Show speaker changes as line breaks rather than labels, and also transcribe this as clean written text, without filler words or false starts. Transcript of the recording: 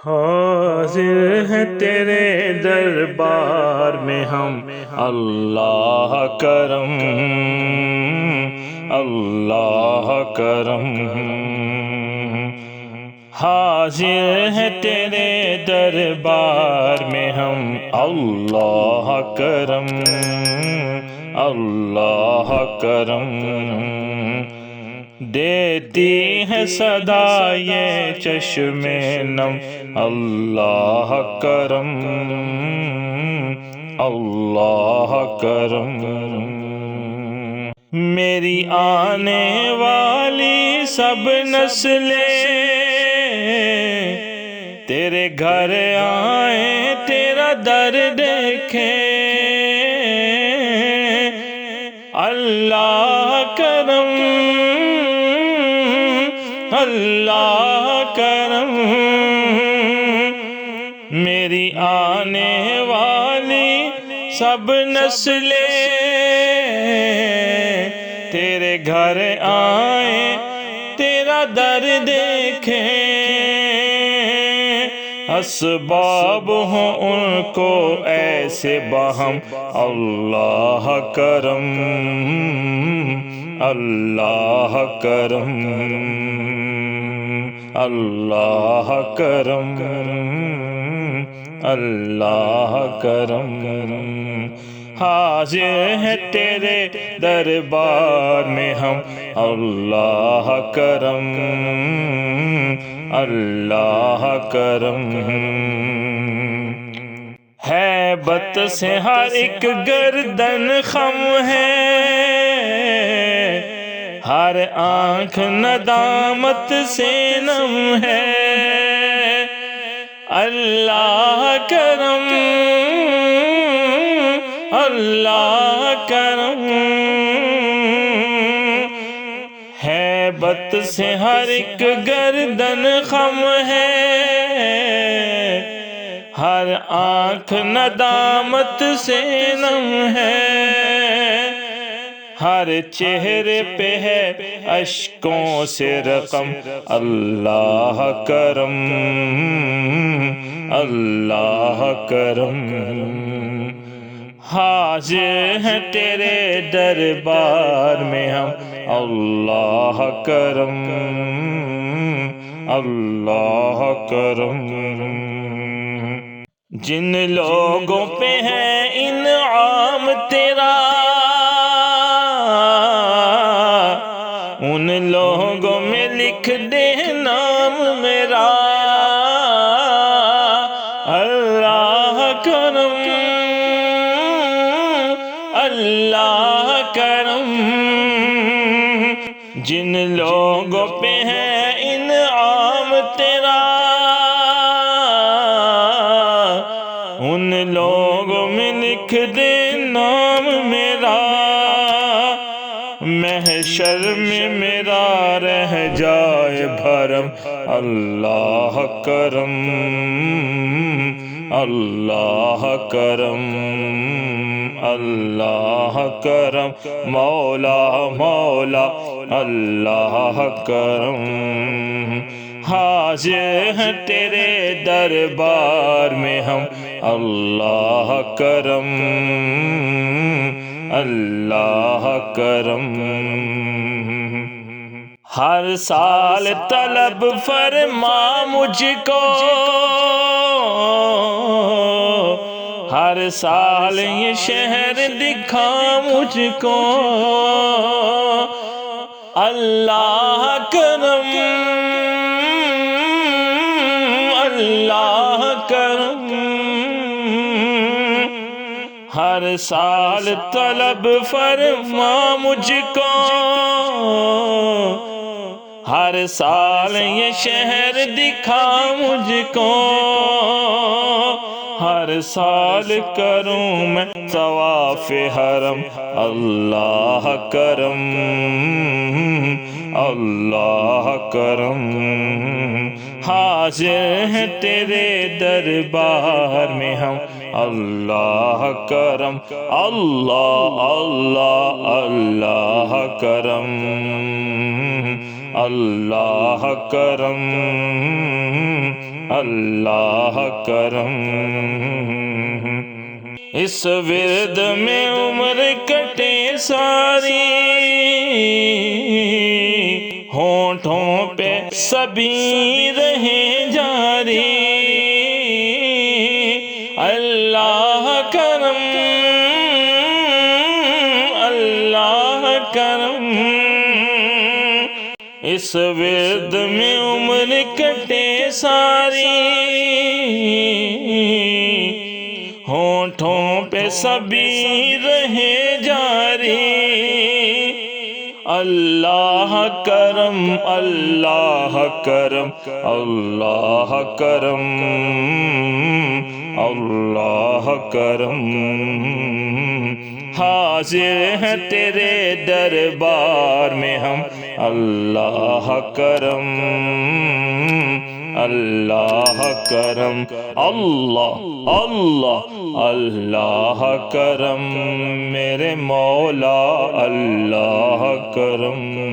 حاضر ہیں تیرے دربار میں ہم، اللہ کرم، اللہ کرم۔ حاضر ہیں تیرے دربار میں ہم، اللہ کرم، اللہ کرم۔ دیتی ہے صدا یہ چشم نم، اللہ کرم، اللہ کرم۔ میری آنے والی سب نسلیں تیرے گھر آئیں، تیرا در دیکھیں، اللہ کرم، اللہ کرم۔ میری آنے والی سب نسلیں تیرے گھر آئیں، تیرا در دیکھیں، اسباب ہوں ان کو ایسے بہم، اللہ کرم، اللہ کرم، اللہ کرم، اللہ کرم۔ حاضر ہیں تیرے دربار میں ہم، اللہ کرم، اللہ کرم۔ ہیبت سے ہر ایک گردن خم ہے، ہر آنکھ ندامت سے نم ہے، اللہ کرم، اللہ کرم۔ ہیبت سے ہر ایک گردن خم ہے، ہر آنکھ ندامت سے نم ہے، ہر چہرے پہ ہے اشکوں سے رقم، اللہ کرم، اللہ کرم۔ حاضر ہیں تیرے دربار میں ہم، اللہ کرم، اللہ کرم۔ جن لوگوں پہ ہے انعام تیرا، ان لوگوں میں لکھ دے نام میرا، اللہ کرم، اللہ کرم۔ جن لوگوں پہ ہے انعام تیرا، ان لوگوں میں لکھ دے نام میرا، محشر میں میرا رہ جائے بھرم، اللہ کرم، اللہ کرم، اللہ کرم۔ مولا مولا اللہ کرم۔ حاضر ہیں تیرے دربار میں ہم، اللہ کرم، اللہ کرم۔ ہر سال طلب فرما مجھ کو، ہر سال یہ شہر دکھا مجھ کو، اللہ کرم، اللہ کرم۔ ہر سال طلب فرما مجھ کو، ہر سال یہ شہر دکھا مجھ کو، ہر سال کروں میں طواف حرم، اللہ کرم، اللہ کرم۔ حاضر ہیں تیرے دربار میں ہم، اللہ کرم، اللہ اللہ اللہ کرم، اللہ کرم، اللہ کرم۔ اس ورد میں عمر کٹے ساری، ہونٹوں پہ سبھی رہیں جاری، اللہ کرم اللہ کرم۔ اس ورد میں عمر کٹے ساری، ہونٹوں پہ سبھی رہیں جاری، اللہ کرم اللہ کرم اللہ کرم اللہ کرم۔ حاضر ہیں تیرے دربار میں ہم، اللہ کرم اللہ کرم اللہ اللہ اللہ کرم، میرے مولا اللہ کرم۔